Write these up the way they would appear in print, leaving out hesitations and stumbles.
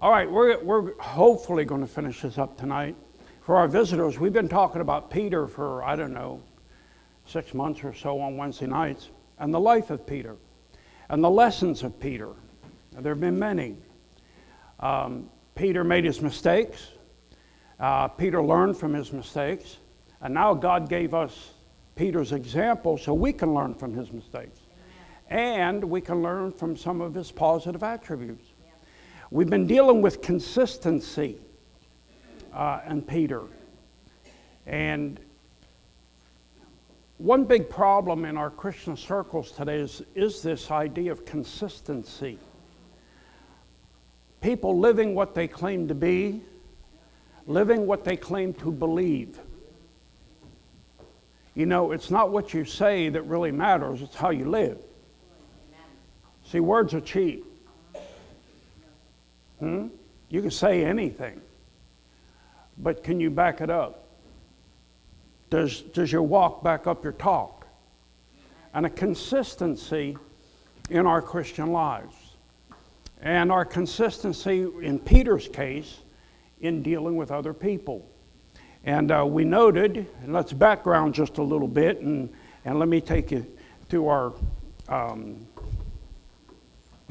All right, we're hopefully going to finish this up tonight. For our visitors, we've been talking about Peter for, 6 months or so on Wednesday nights, and the life of Peter, and the lessons of Peter. There have been many. Peter made his mistakes. Peter learned from his mistakes. And now God gave us Peter's example so we can learn from his mistakes. And we can learn from some of his positive attributes. We've been dealing with consistency in Peter. And one big problem in our Christian circles today is this idea of consistency. People living what they claim to be, living what they claim to believe. You know, it's not what you say that really matters, it's how you live. See, words are cheap. You can say anything, but can you back it up? Does your walk back up your talk? And a consistency in our Christian lives. And our consistency, in Peter's case, in dealing with other people. And we noted, and let's background just a little bit, and let me take you through our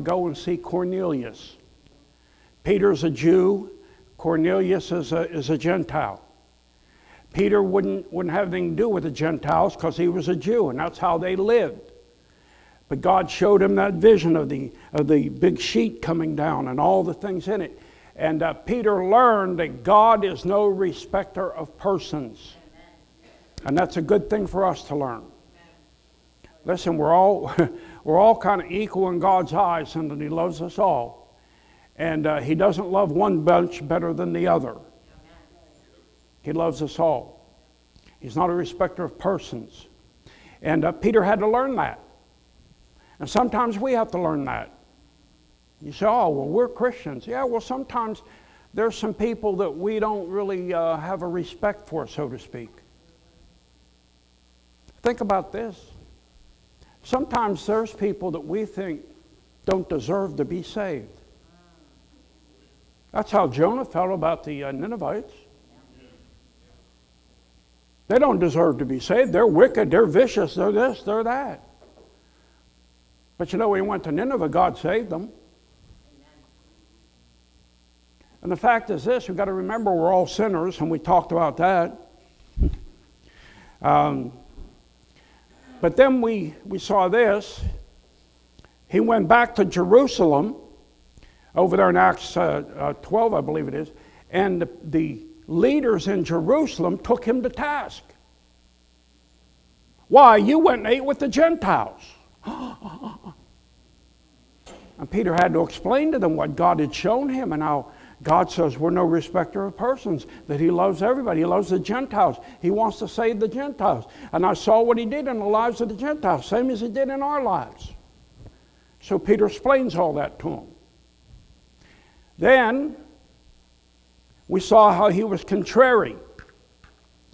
go and see Cornelius. Peter's a Jew, Cornelius is a Gentile. Peter wouldn't have anything to do with the Gentiles because he was a Jew, and that's how they lived. But God showed him that vision of the big sheet coming down and all the things in it. And Peter learned that God is no respecter of persons. And that's a good thing for us to learn. Listen, we're all kind of equal in God's eyes, and that he loves us all. And he doesn't love one bunch better than the other. He loves us all. He's not a respecter of persons. And Peter had to learn that. And sometimes we have to learn that. You say, oh, well, we're Christians. Yeah, well, sometimes there's some people that we don't really have a respect for, so to speak. Think about this. Sometimes there's people that we think don't deserve to be saved. That's how Jonah felt about the Ninevites. They don't deserve to be saved. They're wicked, they're vicious, they're this, they're that. But you know, when he went to Nineveh, God saved them. And the fact is this, we've got to remember we're all sinners, and we talked about that. But then we saw this. He went back to Jerusalem, over there in Acts 12, I believe it is, and the leaders in Jerusalem took him to task. Why? You went and ate with the Gentiles. And Peter had to explain to them what God had shown him and how God says we're no respecter of persons, that he loves everybody. He loves the Gentiles. He wants to save the Gentiles. And I saw what he did in the lives of the Gentiles, same as he did in our lives. So Peter explains all that to him. Then we saw how he was contrary.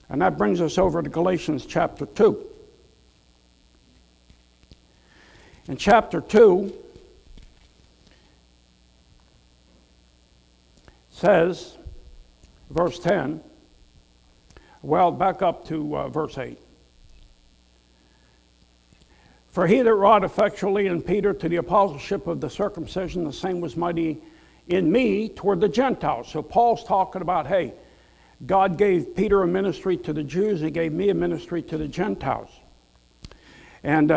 And that brings us over to Galatians chapter 2. In chapter 2, says, verse 10, well, back up to verse 8. For he that wrought effectually in Peter to the apostleship of the circumcision, the same was mighty in me toward the Gentiles. So Paul's talking about, hey, God gave Peter a ministry to the Jews, he gave me a ministry to the Gentiles. And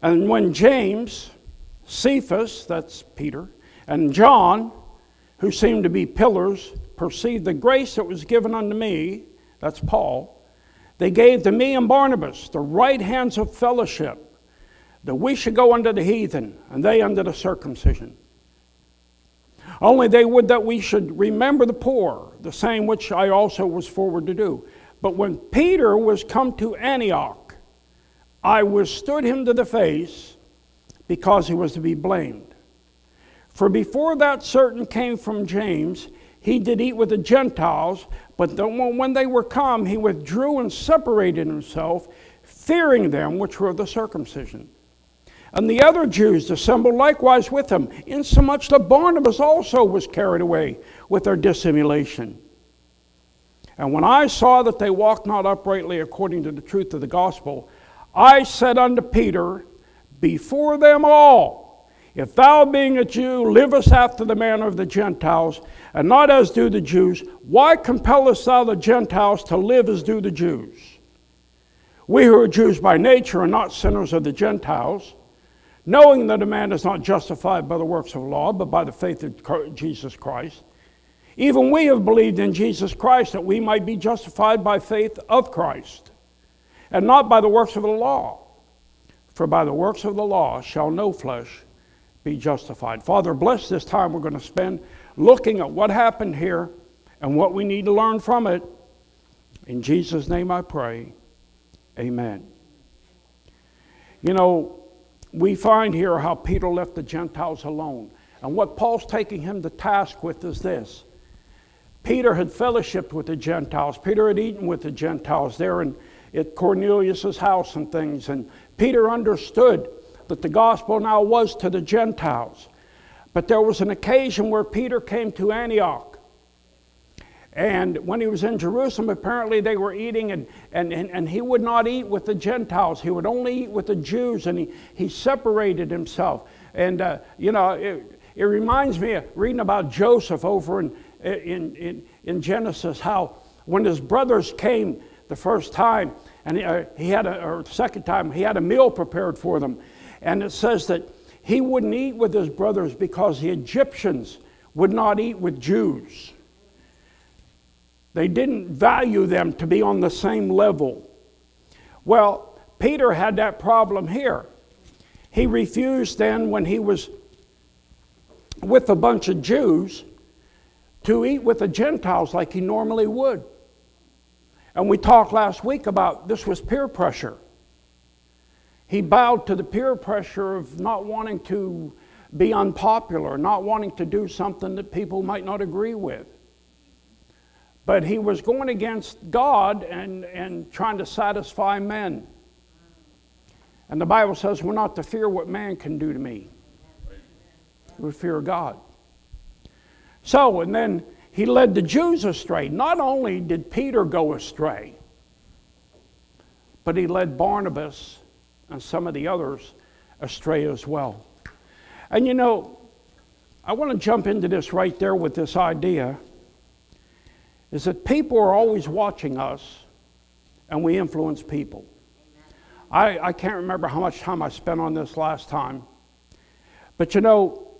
when James, Cephas, that's Peter, and John, who seemed to be pillars, perceived the grace that was given unto me, that's Paul, they gave to me and Barnabas the right hands of fellowship, that we should go unto the heathen, and they unto the circumcision. Only they would that we should remember the poor, the same which I also was forward to do. But when Peter was come to Antioch, I withstood him to the face, because he was to be blamed. For before that certain came from James, he did eat with the Gentiles, but when they were come, he withdrew and separated himself, fearing them which were of the circumcision. And the other Jews dissembled likewise with him, insomuch that Barnabas also was carried away with their dissimulation. And when I saw that they walked not uprightly according to the truth of the gospel, I said unto Peter before them all, if thou being a Jew livest after the manner of the Gentiles, and not as do the Jews, why compellest thou the Gentiles to live as do the Jews? We who are Jews by nature are not sinners of the Gentiles, knowing that a man is not justified by the works of the law, but by the faith of Jesus Christ. Even we have believed in Jesus Christ, that we might be justified by faith of Christ, and not by the works of the law. For by the works of the law shall no flesh be justified. Father, bless this time we're going to spend looking at what happened here and what we need to learn from it. In Jesus' name I pray. Amen. You know, we find here how Peter left the Gentiles alone. And what Paul's taking him to task with is this. Peter had fellowshiped with the Gentiles. Peter had eaten with the Gentiles there at Cornelius' house and things. And Peter understood that the gospel now was to the Gentiles. But there was an occasion where Peter came to Antioch. And when he was in Jerusalem, apparently they were eating, and he would not eat with the Gentiles. He would only eat with the Jews, and he separated himself. And, it reminds me of reading about Joseph over in Genesis, how when his brothers came the first time, and the second time, he had a meal prepared for them. And it says that he wouldn't eat with his brothers because the Egyptians would not eat with Jews. They didn't value them to be on the same level. Well, Peter had that problem here. He refused then, when he was with a bunch of Jews, to eat with the Gentiles like he normally would. And we talked last week about this was peer pressure. He bowed to the peer pressure of not wanting to be unpopular, not wanting to do something that people might not agree with. But he was going against God and trying to satisfy men. And the Bible says we're not to fear what man can do to me. We fear God. So, and then he led the Jews astray. Not only did Peter go astray, but he led Barnabas and some of the others astray as well. And you know, I want to jump into this right there with this idea, is that people are always watching us, and we influence people. I can't remember how much time I spent on this last time, but you know,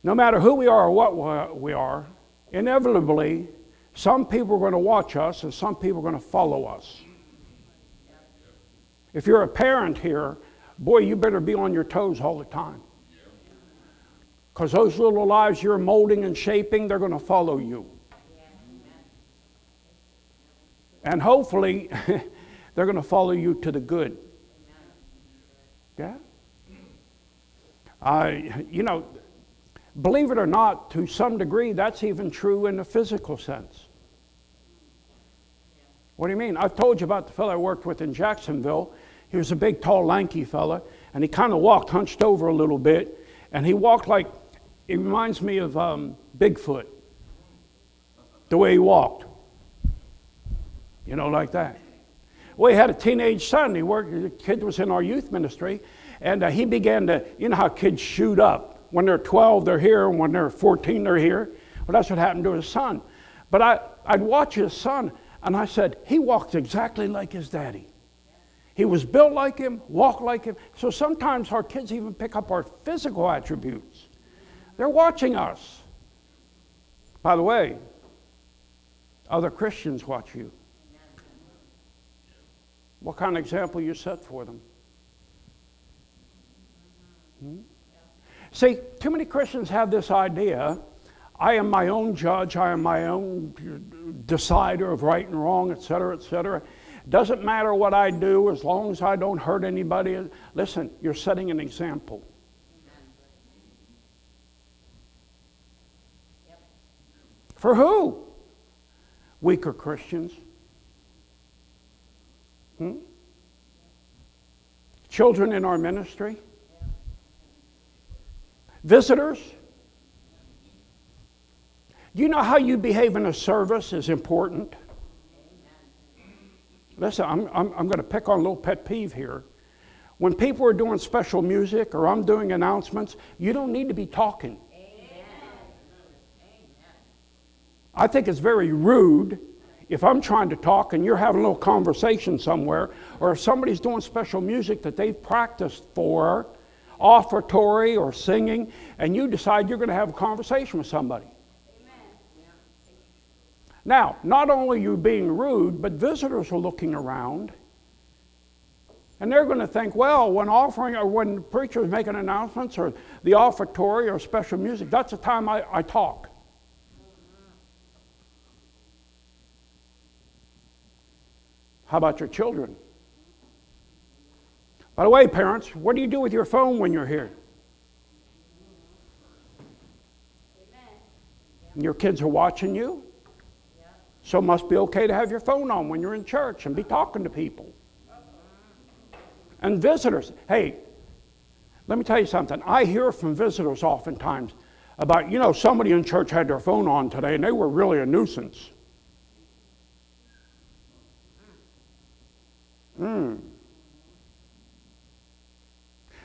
no matter who we are or what we are, inevitably, some people are going to watch us and some people are going to follow us. If you're a parent here, boy, you better be on your toes all the time. Because those little lives you're molding and shaping, they're going to follow you. And hopefully, they're going to follow you to the good. Yeah? Believe it or not, to some degree, that's even true in the physical sense. What do you mean? I've told you about the fellow I worked with in Jacksonville. He was a big, tall, lanky fella, and he kind of walked hunched over a little bit, and he walked like, it reminds me of Bigfoot, the way he walked. You know, like that. Well, he had a teenage son. The kid was in our youth ministry, and he began to, you know how kids shoot up. When they're 12, they're here, and when they're 14, they're here. Well, that's what happened to his son. But I'd watch his son, and I said, he walks exactly like his daddy. He was built like him, walked like him. So sometimes our kids even pick up our physical attributes. They're watching us. By the way, other Christians watch you. What kind of example you set for them? See, too many Christians have this idea, I am my own judge, I am my own decider of right and wrong, etc., etc. Doesn't matter what I do as long as I don't hurt anybody. Listen, you're setting an example. For who? Weaker Christians. Children in our ministry. Visitors, do you know how you behave in a service is important? Listen, I'm going to pick on a little pet peeve here. When people are doing special music or I'm doing announcements, you don't need to be talking. I think it's very rude if I'm trying to talk and you're having a little conversation somewhere, or if somebody's doing special music that they've practiced for, offertory or singing, and you decide you're going to have a conversation with somebody. Now, not only are you being rude, but visitors are looking around, and they're going to think, well, when offering or when preachers making announcements or the offertory or special music, that's the time I talk. How about your children? By the way, parents, what do you do with your phone when you're here? Your kids are watching you? So it must be okay to have your phone on when you're in church and be talking to people. And visitors, hey, let me tell you something. I hear from visitors oftentimes about, somebody in church had their phone on today and they were really a nuisance.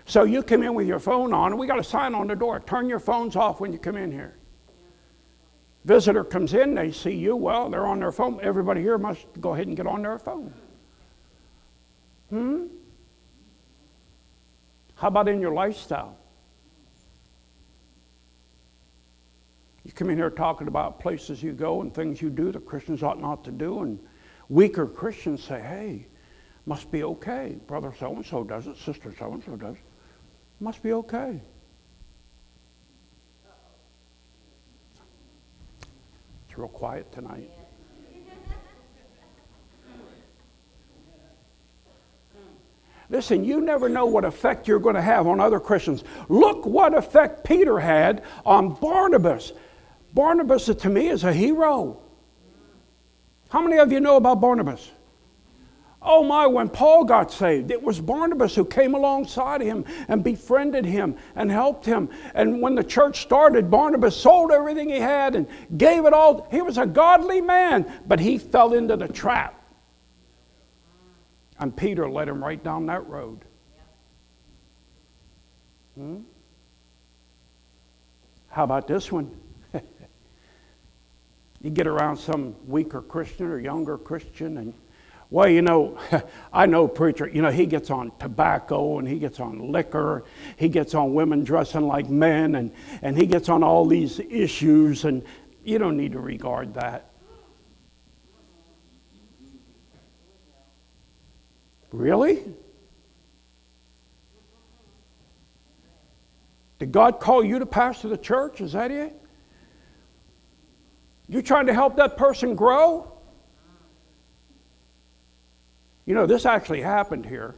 So you come in with your phone on, and we got a sign on the door. Turn your phones off when you come in here. Visitor comes in, they see you, well, they're on their phone. Everybody here must go ahead and get on their phone. How about in your lifestyle? You come in here talking about places you go and things you do that Christians ought not to do, and weaker Christians say, hey, must be okay. Brother so-and-so does it, sister so-and-so does it. Must be okay. It's real quiet tonight. Listen, you never know what effect you're going to have on other Christians. Look what effect Peter had on Barnabas. Barnabas, to me, is a hero. How many of you know about Barnabas? Oh my, when Paul got saved, it was Barnabas who came alongside him and befriended him and helped him. And when the church started, Barnabas sold everything he had and gave it all. He was a godly man, but he fell into the trap. And Peter led him right down that road. How about this one? You get around some weaker Christian or younger Christian and, well, I know a preacher, he gets on tobacco and he gets on liquor. He gets on women dressing like men and he gets on all these issues, and you don't need to regard that. Really? Did God call you to pastor the church? Is that it? You trying to help that person grow? This actually happened here.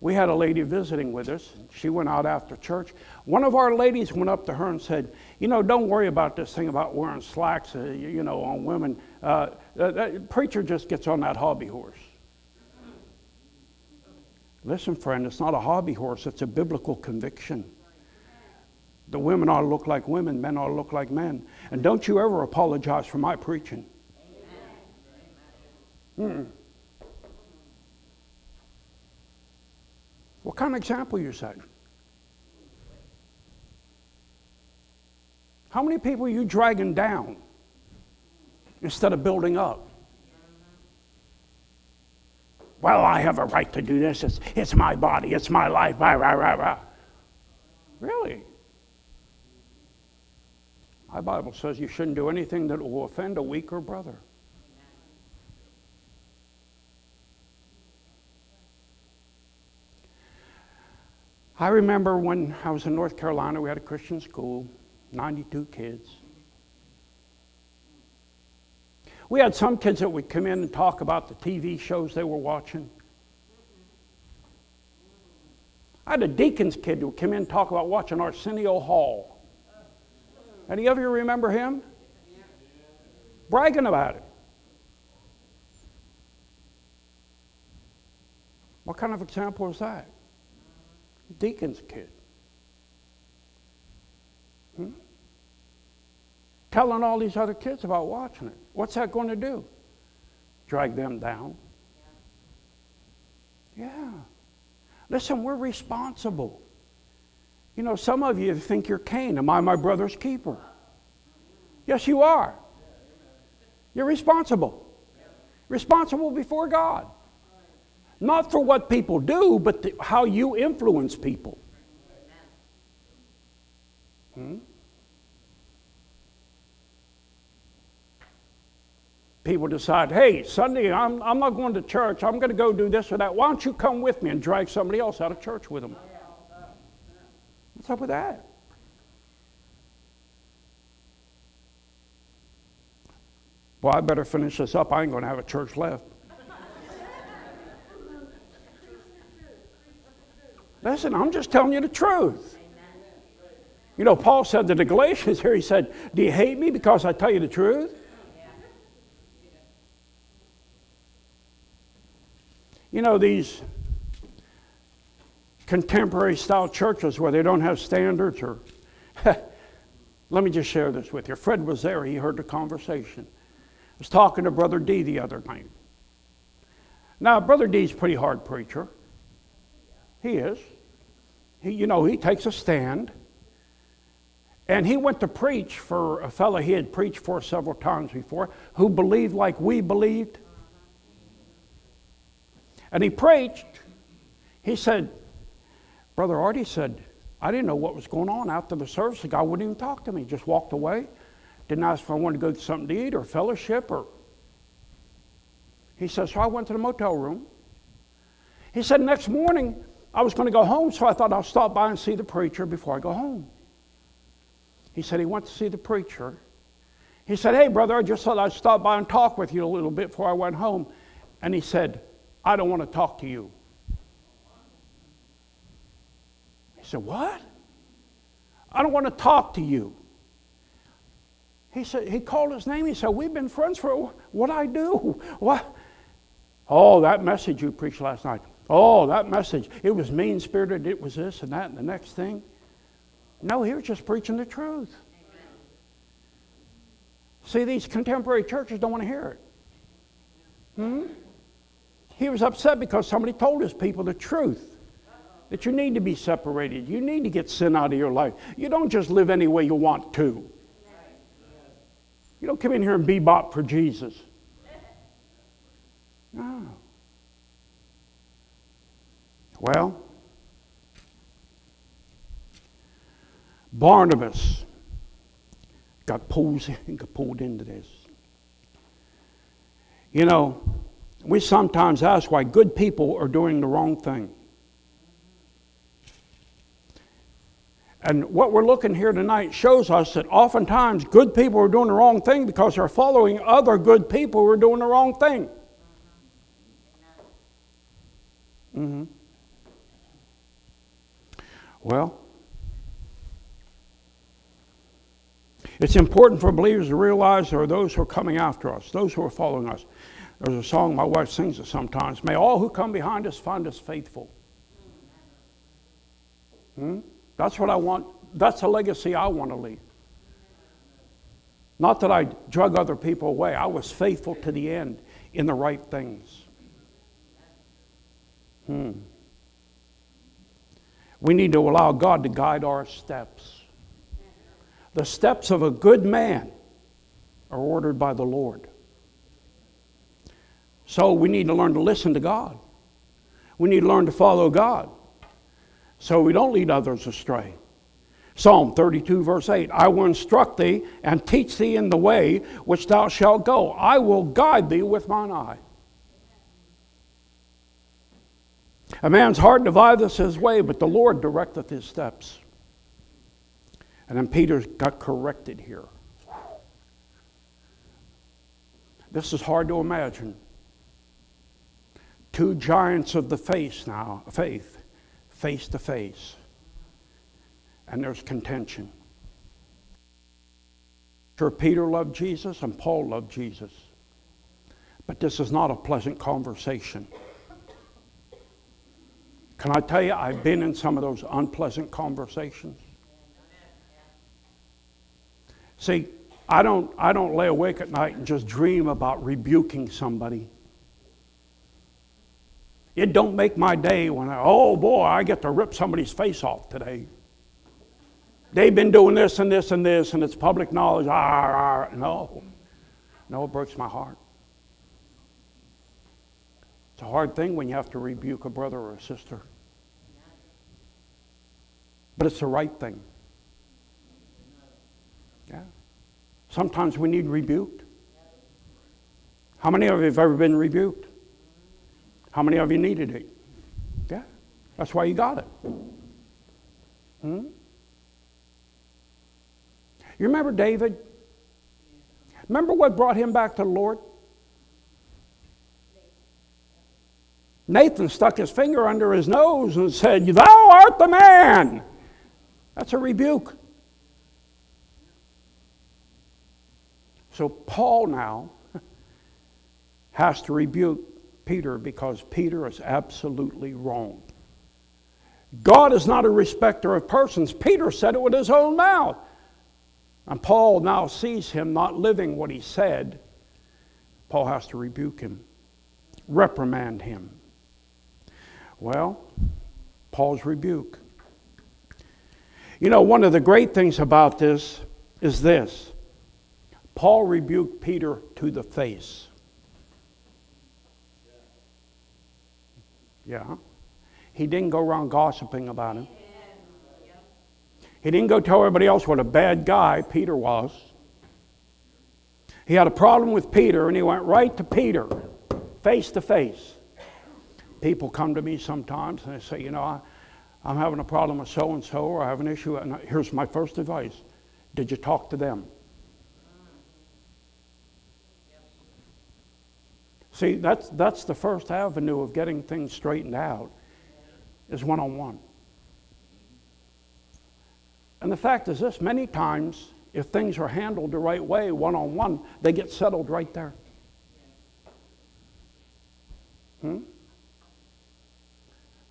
We had a lady visiting with us. She went out after church. One of our ladies went up to her and said, don't worry about this thing about wearing slacks, on women. That preacher just gets on that hobby horse. Listen, friend, it's not a hobby horse. It's a biblical conviction. The women ought to look like women. Men ought to look like men. And don't you ever apologize for my preaching. What kind of example you set? How many people are you dragging down instead of building up? Well, I have a right to do this. It's my body. It's my life. Rah, rah, rah, rah. Really? My Bible says you shouldn't do anything that will offend a weaker brother. I remember when I was in North Carolina, we had a Christian school, 92 kids. We had some kids that would come in and talk about the TV shows they were watching. I had a deacon's kid who would come in and talk about watching Arsenio Hall. Any of you remember him? Bragging about it. What kind of example is that? Deacon's kid. Telling all these other kids about watching it. What's that going to do? Drag them down. Yeah. Listen, we're responsible. You know, some of you think you're Cain. Am I my brother's keeper? Yes, you are. You're responsible. Responsible before God. Not for what people do, but how you influence people. People decide, hey, Sunday I'm not going to church. I'm going to go do this or that. Why don't you come with me and drag somebody else out of church with them? What's up with that? Well, I better finish this up. I ain't going to have a church left. Listen, I'm just telling you the truth. You know, Paul said to the Galatians here, he said, do you hate me because I tell you the truth? You know, these contemporary style churches where they don't have standards or... Let me just share this with you. Fred was there. He heard the conversation. I was talking to Brother D the other night. Now, Brother D's a pretty hard preacher. He is. He takes a stand. And he went to preach for a fellow he had preached for several times before who believed like we believed. And he preached. He said, Brother Artie said, I didn't know what was going on after the service. The guy wouldn't even talk to me. Just walked away. Didn't ask if I wanted to go to something to eat or fellowship. He said, so I went to the motel room. He said, next morning I was going to go home, so I thought I'll stop by and see the preacher before I go home. He said he went to see the preacher. He said, hey, brother, I just thought I'd stop by and talk with you a little bit before I went home. And he said, I don't want to talk to you. He said, what? I don't want to talk to you. He said, he called his name. He said, we've been friends for what I do. What? Oh, that message you preached last night. Oh, that message. It was mean-spirited. It was this and that and the next thing. No, he was just preaching the truth. Amen. See, these contemporary churches don't want to hear it. He was upset because somebody told his people the truth. That you need to be separated. You need to get sin out of your life. You don't just live any way you want to. You don't come in here and bebop for Jesus. No. Well, Barnabas got pulled into this. You know, we sometimes ask why good people are doing the wrong thing. And what we're looking here tonight shows us that oftentimes good people are doing the wrong thing because they're following other good people who are doing the wrong thing. Well, it's important for believers to realize there are those who are coming after us, those who are following us. There's a song my wife sings it sometimes. May all who come behind us find us faithful. That's what I want. That's a legacy I want to leave. Not that I drug other people away. I was faithful to the end in the right things. We need to allow God to guide our steps. The steps of a good man are ordered by the Lord. So we need to learn to listen to God. We need to learn to follow God so we don't lead others astray. Psalm 32 verse 8, I will instruct thee and teach thee in the way which thou shalt go. I will guide thee with mine eye. A man's heart divideth his way, but the Lord directeth his steps. And then Peter got corrected here. This is hard to imagine. Two giants of the faith now, faith, face to face. And there's contention. Sure, Peter loved Jesus and Paul loved Jesus. But this is not a pleasant conversation. Can I tell you, I've been in some of those unpleasant conversations. See, I don't lay awake at night and just dream about rebuking somebody. It don't make my day when oh boy, I get to rip somebody's face off today. They've been doing this and this and this, and it's public knowledge. No, it breaks my heart. It's a hard thing when you have to rebuke a brother or a sister. But it's the right thing. Yeah. Sometimes we need rebuked. How many of you have ever been rebuked? How many of you needed it? Yeah. That's why you got it. You remember David? Remember what brought him back to the Lord? Nathan stuck his finger under his nose and said, "Thou art the man." That's a rebuke. So Paul now has to rebuke Peter because Peter is absolutely wrong. God is not a respecter of persons. Peter said it with his own mouth. And Paul now sees him not living what he said. Paul has to rebuke him, reprimand him. Well, Paul's rebuke. You know, one of the great things about this is this. Paul rebuked Peter to the face. Yeah. He didn't go around gossiping about him. He didn't go tell everybody else what a bad guy Peter was. He had a problem with Peter, and he went right to Peter, face to face. People come to me sometimes, and they say, you know, I'm having a problem with so-and-so, or I have an issue, and here's my first advice. Did you talk to them? See, that's the first avenue of getting things straightened out, is one-on-one. And the fact is this, many times, if things are handled the right way, one-on-one, they get settled right there.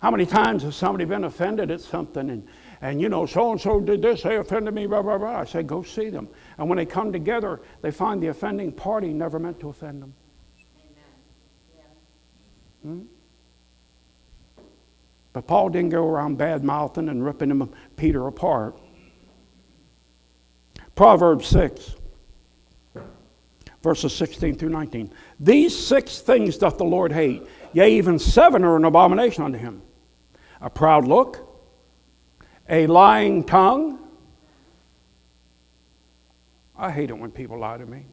How many times has somebody been offended at something and you know, so-and-so did this, they offended me, blah, blah, blah. I say, go see them. And when they come together, they find the offending party never meant to offend them. But Paul didn't go around bad-mouthing and ripping Peter apart. Proverbs 6, verses 16 through 19. These 6 things doth the Lord hate, yea, even 7 are an abomination unto him. A proud look, a lying tongue. I hate it when people lie to me.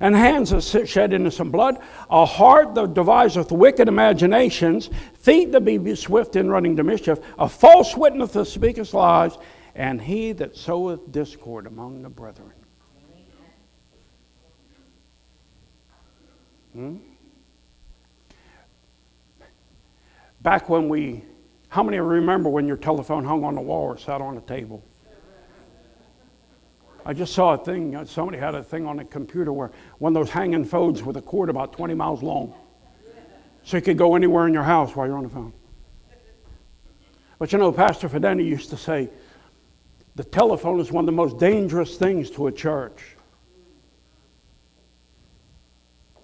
And hands that shed innocent blood, a heart that deviseth wicked imaginations, feet that be swift in running to mischief, a false witness that speaketh lies, and he that soweth discord among the brethren. Back when how many remember when your telephone hung on the wall or sat on a table? I just saw a thing, somebody had a thing on a computer where one of those hanging phones with a cord about 20 miles long. So you could go anywhere in your house while you're on the phone. But you know, Pastor Fideni used to say, the telephone is one of the most dangerous things to a church.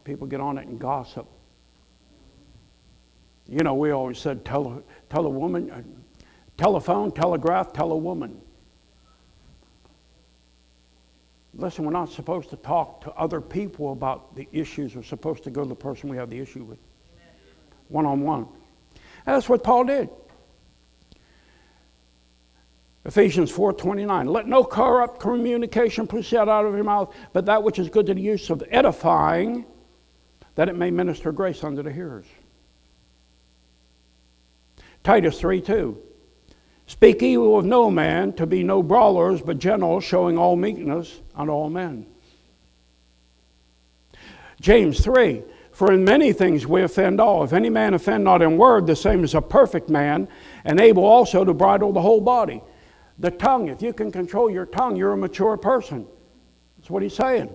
People get on it and gossip. You know, we always said, tell a woman, telephone, telegraph, tell a woman. Listen, we're not supposed to talk to other people about the issues. We're supposed to go to the person we have the issue with. One-on-one. And that's what Paul did. Ephesians 4:29. Let no corrupt communication proceed out of your mouth, but that which is good to the use of edifying, that it may minister grace unto the hearers. Titus 3:2. Speak evil of no man, to be no brawlers, but gentle, showing all meekness unto all men. James 3. For in many things we offend all. If any man offend not in word, the same is a perfect man, and able also to bridle the whole body. The tongue, if you can control your tongue, you're a mature person. That's what he's saying.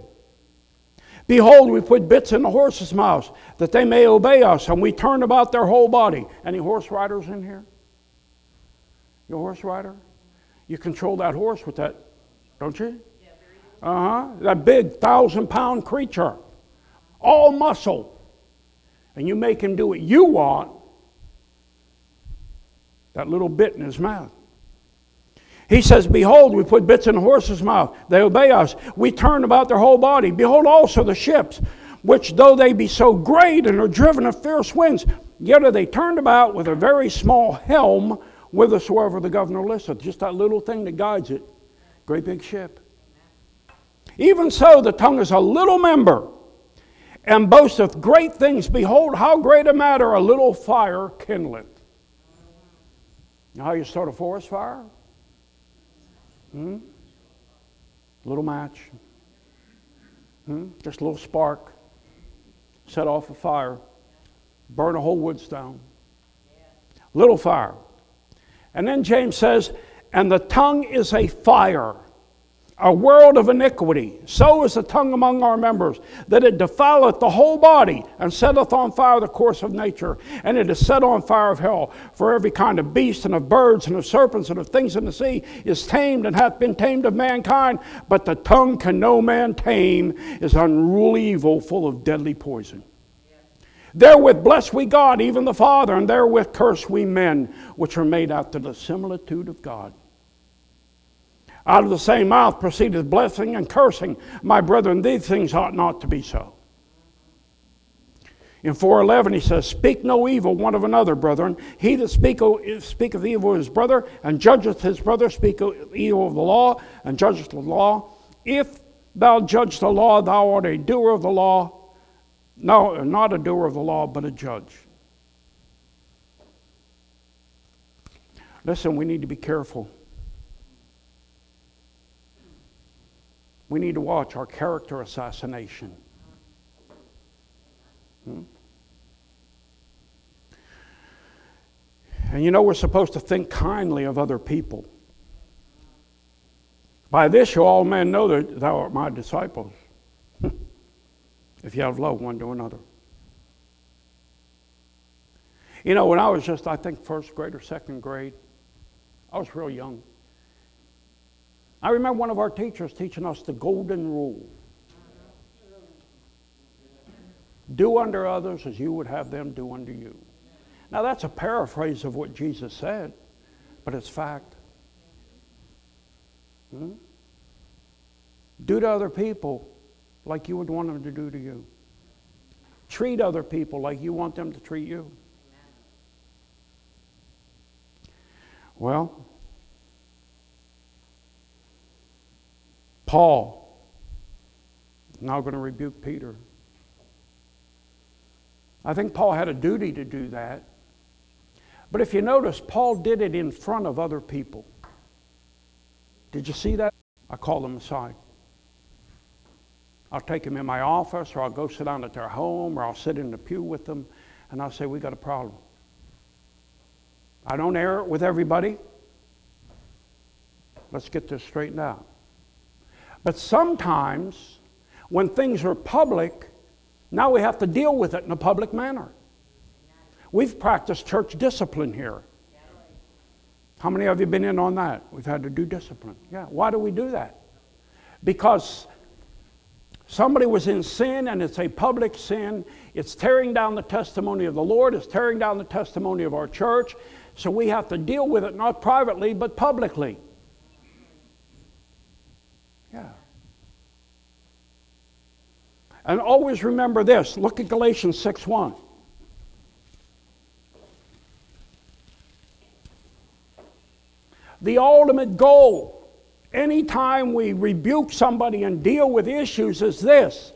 Behold, we put bits in the horses' mouths, that they may obey us, and we turn about their whole body. Any horse riders in here? You a horse rider? You control that horse with that, don't you? That big 1,000-pound creature, all muscle, and you make him do what you want, that little bit in his mouth. He says, behold, we put bits in the horse's mouth. They obey us. We turn about their whole body. Behold also the ships, which though they be so great and are driven of fierce winds, yet are they turned about with a very small helm, whithersoever the governor listeth. Just that little thing that guides it. Great big ship. Even so, the tongue is a little member, and boasteth great things. Behold, how great a matter a little fire kindleth. You know how you start a forest fire? Little match. Just a little spark. Set off a fire. Burn a whole woods down. Little fire. And then James says, and the tongue is a fire, a world of iniquity. So is the tongue among our members, that it defileth the whole body, and setteth on fire the course of nature, and it is set on fire of hell. For every kind of beast, and of birds, and of serpents, and of things in the sea is tamed, and hath been tamed of mankind. But the tongue can no man tame, is unruly evil, full of deadly poison. Therewith bless we God, even the Father, and therewith curse we men, which are made after the similitude of God. Out of the same mouth proceedeth blessing and cursing. My brethren, these things ought not to be so. In 4:11 he says, speak no evil one of another, brethren. He that speaketh evil of his brother, and judgeth his brother, speaketh evil of the law, and judgeth the law. If thou judge the law, thou art a doer of the law. No, not a doer of the law, but a judge. Listen, we need to be careful. We need to watch our character assassination. And you know, we're supposed to think kindly of other people. By this shall all men know that thou art my disciples, if you have love one to another. You know, when I was just, I think, first grade or second grade, I was real young. I remember one of our teachers teaching us the golden rule. Do unto others as you would have them do unto you. Now that's a paraphrase of what Jesus said, but it's fact. Do to other people like you would want them to do to you. Treat other people like you want them to treat you. Well, Paul is now going to rebuke Peter. I think Paul had a duty to do that. But if you notice, Paul did it in front of other people. Did you see that? I call them aside. I'll take them in my office, or I'll go sit down at their home, or I'll sit in the pew with them, and I'll say, we got a problem. I don't air it with everybody. Let's get this straightened out. But sometimes, when things are public, now we have to deal with it in a public manner. We've practiced church discipline here. How many of you have been in on that? We've had to do discipline. Yeah. Why do we do that? Because somebody was in sin, and it's a public sin. It's tearing down the testimony of the Lord. It's tearing down the testimony of our church. So we have to deal with it not privately, but publicly. Yeah. And always remember this. Look at Galatians 6:1. The ultimate goal, anytime we rebuke somebody and deal with issues, is this.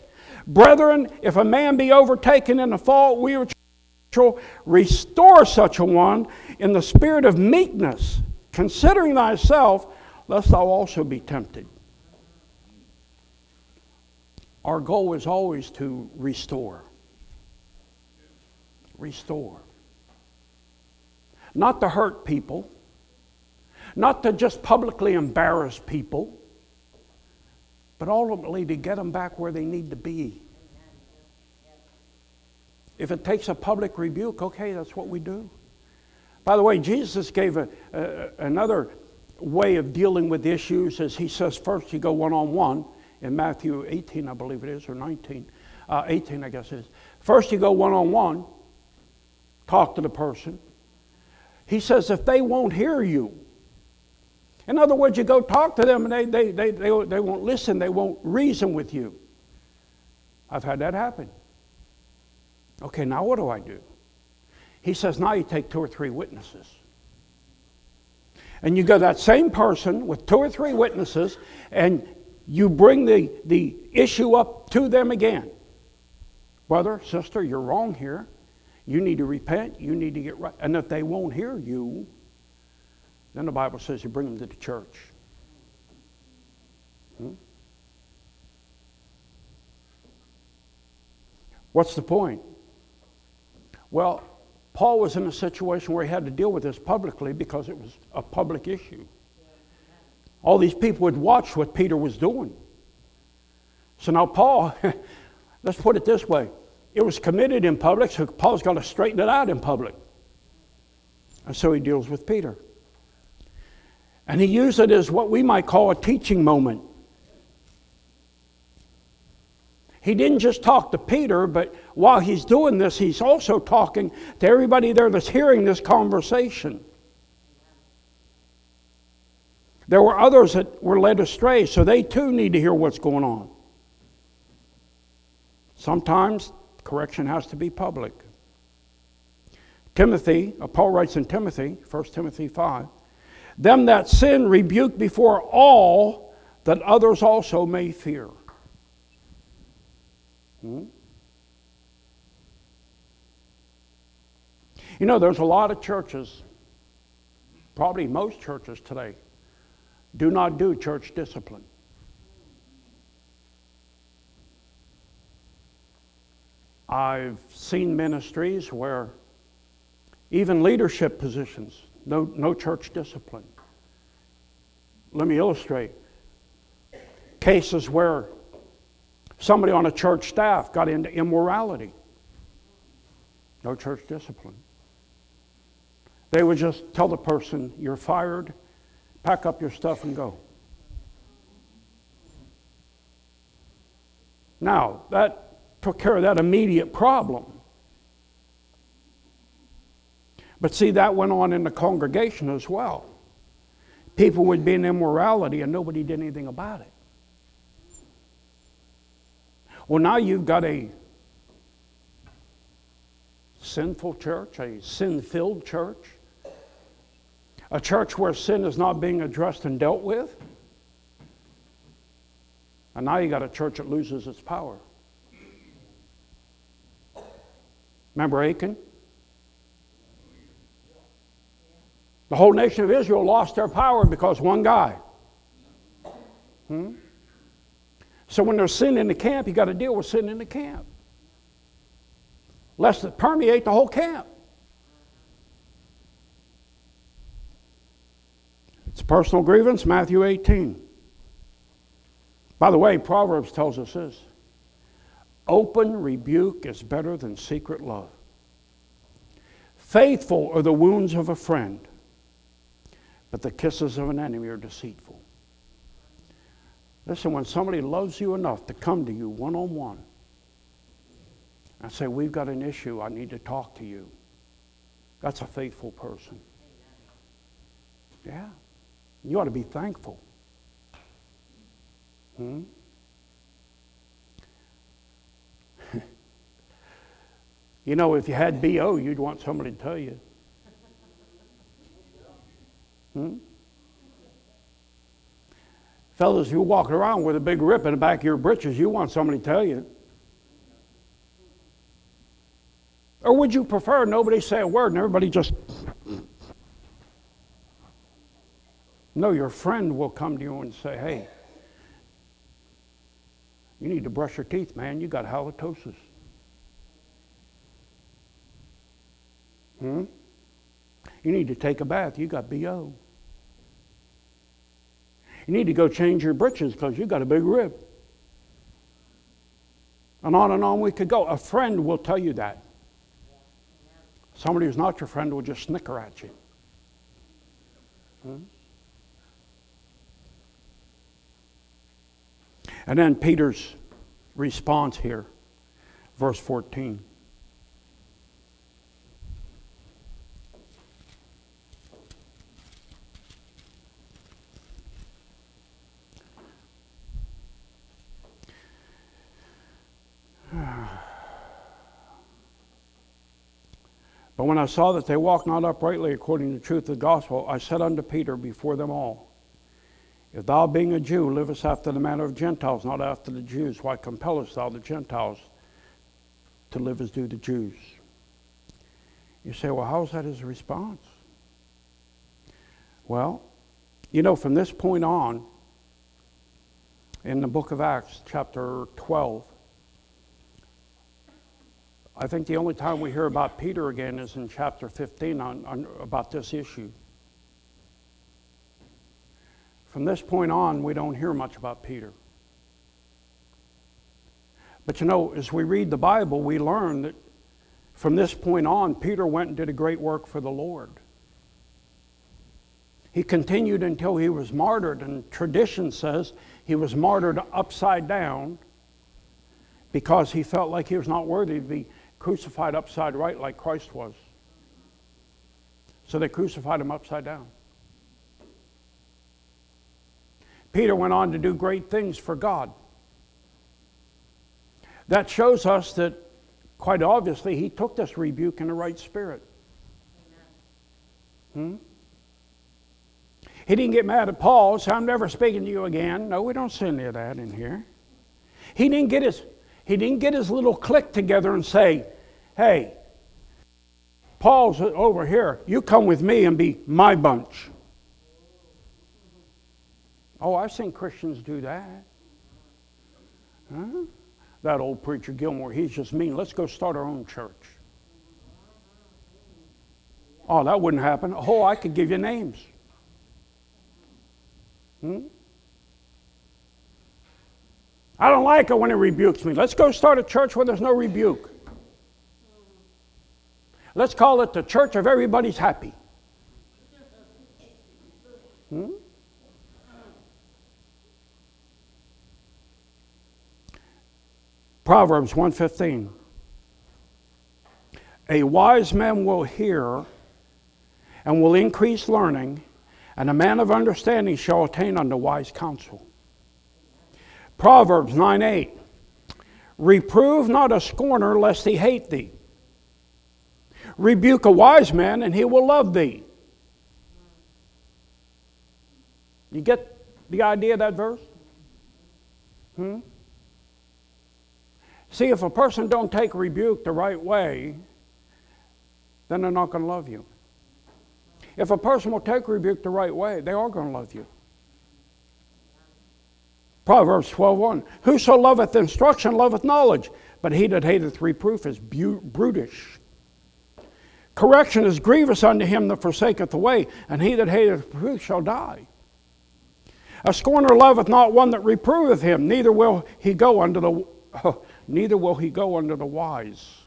Brethren, if a man be overtaken in a fault, we shall restore such a one in the spirit of meekness, considering thyself, lest thou also be tempted. Our goal is always to restore. Restore. Not to hurt people. Not to just publicly embarrass people. But ultimately to get them back where they need to be. If it takes a public rebuke, okay, that's what we do. By the way, Jesus gave another way of dealing with issues. As he says, first you go one-on-one. in Matthew 18, I believe it is, or 19, 18, I guess it is. First you go one-on-one, talk to the person. He says if they won't hear you, in other words, you go talk to them and they won't listen, they won't reason with you. I've had that happen. Okay, now what do I do? He says now you take 2 or 3 witnesses. And you go that same person with 2 or 3 witnesses and you bring the issue up to them again. Brother, sister, you're wrong here. You need to repent. You need to get right. And if they won't hear you, then the Bible says you bring them to the church. What's the point? Well, Paul was in a situation where he had to deal with this publicly because it was a public issue. All these people would watch what Peter was doing. So now Paul, let's put it this way. It was committed in public, so Paul's got to straighten it out in public. And so he deals with Peter. And he used it as what we might call a teaching moment. He didn't just talk to Peter, but while he's doing this, he's also talking to everybody there that's hearing this conversation. There were others that were led astray, so they too need to hear what's going on. Sometimes correction has to be public. Timothy, Paul writes in Timothy, 1 Timothy 5, them that sin rebuke before all, that others also may fear. You know, there's a lot of churches, probably most churches today, do not do church discipline. I've seen ministries where even leadership positions, no church discipline. Let me illustrate. Cases where somebody on a church staff got into immorality. No church discipline. They would just tell the person, you're fired, pack up your stuff and go. Now, that took care of that immediate problem. But see, that went on in the congregation as well. People would be in immorality and nobody did anything about it. Well, now you've got a sinful church, a sin-filled church, a church where sin is not being addressed and dealt with. And now you got a church that loses its power. Remember Achan? The whole nation of Israel lost their power because one guy. So when there's sin in the camp, you got to deal with sin in the camp, lest it permeate the whole camp. It's a personal grievance, Matthew 18. By the way, Proverbs tells us this. Open rebuke is better than secret love. Faithful are the wounds of a friend, but the kisses of an enemy are deceitful. Listen, when somebody loves you enough to come to you one-on-one and say, we've got an issue, I need to talk to you, that's a faithful person. Yeah. You ought to be thankful. You know, if you had BO, you'd want somebody to tell you. Fellas, if you're walking around with a big rip in the back of your britches, you want somebody to tell you. Or would you prefer nobody say a word and everybody just... No, your friend will come to you and say, hey, you need to brush your teeth, man. You got halitosis. You need to take a bath. You got BO. You need to go change your britches because you got a big rib. And on we could go. A friend will tell you that. Somebody who's not your friend will just snicker at you. And then Peter's response here, verse 14. But when I saw that they walked not uprightly according to the truth of the gospel, I said unto Peter before them all, if thou being a Jew livest after the manner of Gentiles, not after the Jews, why compellest thou the Gentiles to live as do the Jews? You say, well, how is that his response? Well, you know, from this point on, in the book of Acts, chapter 12, I think the only time we hear about Peter again is in chapter 15 about this issue. From this point on, we don't hear much about Peter. But you know, as we read the Bible, we learn that from this point on, Peter went and did a great work for the Lord. He continued until he was martyred, and tradition says he was martyred upside down because he felt like he was not worthy to be crucified upside right like Christ was. So they crucified him upside down. Peter went on to do great things for God. That shows us that, quite obviously, he took this rebuke in the right spirit. He didn't get mad at Paul, so I'm never speaking to you again. No, we don't say any of that in here. He didn't get his little clique together and say, hey, Paul's over here. You come with me and be my bunch. Oh, I've seen Christians do that. Huh? That old preacher Gilmore, he's just mean. Let's go start our own church. Oh, that wouldn't happen. Oh, I could give you names. I don't like it when it rebukes me. Let's go start a church where there's no rebuke. Let's call it the church of everybody's happy. Proverbs 1:15. A wise man will hear and will increase learning, and a man of understanding shall attain unto wise counsel. Proverbs 9:8. Reprove not a scorner lest he hate thee. Rebuke a wise man and he will love thee. You get the idea of that verse? See, if a person don't take rebuke the right way, then they're not going to love you. If a person will take rebuke the right way, they are going to love you. Proverbs 12:1. Whoso loveth instruction loveth knowledge, but he that hateth reproof is brutish. Correction is grievous unto him that forsaketh the way, and he that hateth reproof shall die. A scorner loveth not one that reproveth him, neither will he go unto the wise.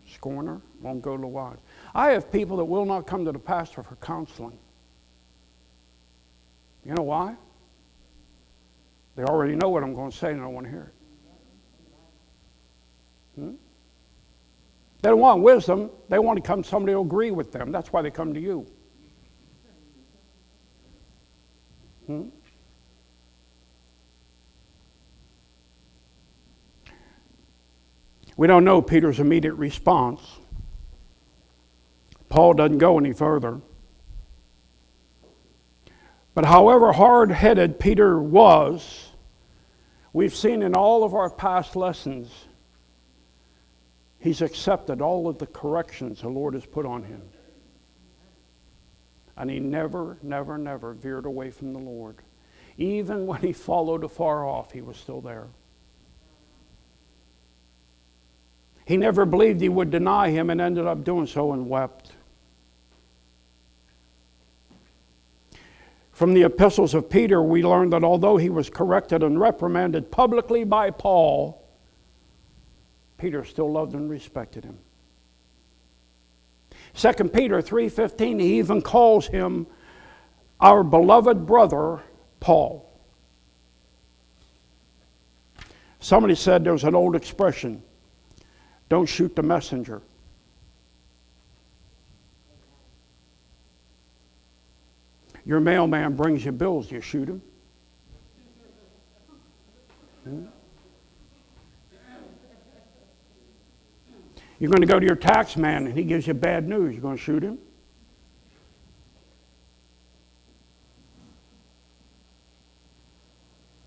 Scorner won't go to the wise. I have people that will not come to the pastor for counseling. You know why? They already know what I'm going to say and I don't want to hear it. They don't want wisdom. They want to come somebody who will agree with them. That's why they come to you. We don't know Peter's immediate response. Paul doesn't go any further. But however hard-headed Peter was, we've seen in all of our past lessons, he's accepted all of the corrections the Lord has put on him. And he never, never, never veered away from the Lord. Even when he followed afar off, he was still there. He never believed he would deny him and ended up doing so and wept. From the epistles of Peter, we learn that although he was corrected and reprimanded publicly by Paul, Peter still loved and respected him. 2 Peter 3:15, he even calls him our beloved brother, Paul. Somebody said there was an old expression, don't shoot the messenger. Your mailman brings you bills, you shoot him. You're going to go to your tax man and he gives you bad news, you're going to shoot him?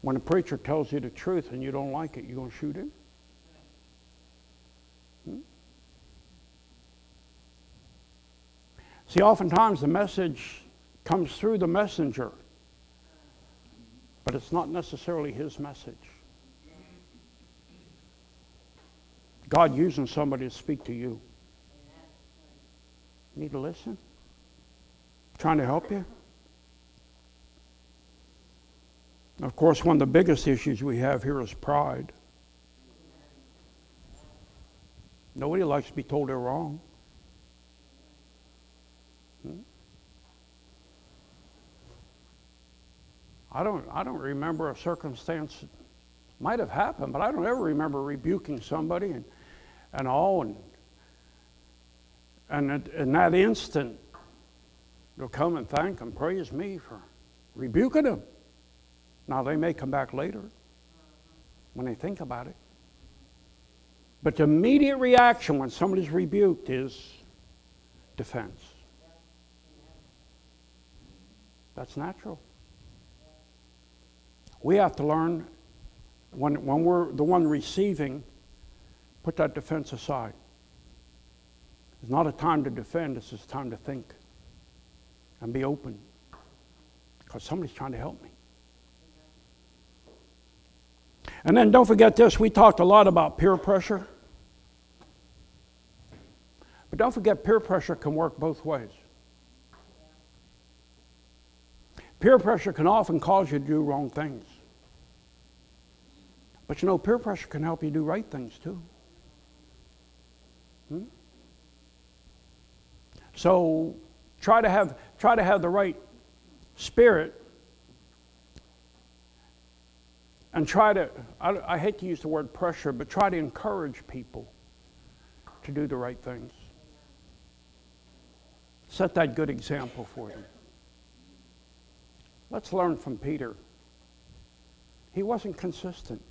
When a preacher tells you the truth and you don't like it, you're going to shoot him? See, oftentimes the message comes through the messenger, but it's not necessarily his message. God using somebody to speak to you. You need to listen? Trying to help you? Of course, one of the biggest issues we have here is pride. Nobody likes to be told they're wrong. I don't remember a circumstance, might have happened, but I don't ever remember rebuking somebody and all, and in that instant, they'll come and thank and praise me for rebuking them. Now, they may come back later when they think about it. But the immediate reaction when somebody's rebuked is defense. That's natural. We have to learn, when we're the one receiving, put that defense aside. It's not a time to defend, it's just time to think and be open, because somebody's trying to help me. And then don't forget this, we talked a lot about peer pressure. But don't forget, peer pressure can work both ways. Peer pressure can often cause you to do wrong things. But you know, peer pressure can help you do right things too. So try to have the right spirit, and try to, I hate to use the word pressure, but try to encourage people to do the right things. Set that good example for them. Let's learn from Peter. He wasn't consistent.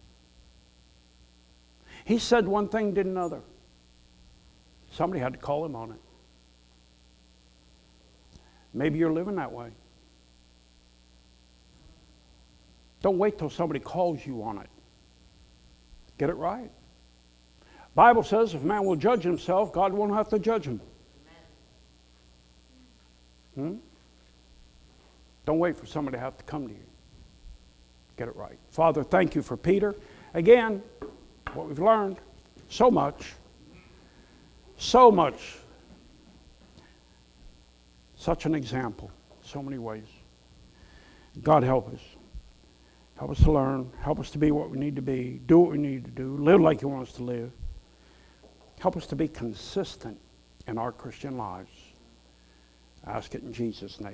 He said one thing, did another. Somebody had to call him on it. Maybe you're living that way. Don't wait till somebody calls you on it. Get it right. Bible says if man will judge himself, God won't have to judge him. Don't wait for somebody to have to come to you. Get it right. Father, thank you for Peter. Again, what we've learned, so much. Such an example, so many ways. God help us. Help us to learn. Help us to be what we need to be. Do what we need to do. Live like you want us to live. Help us to be consistent in our Christian lives. I ask it in Jesus' name.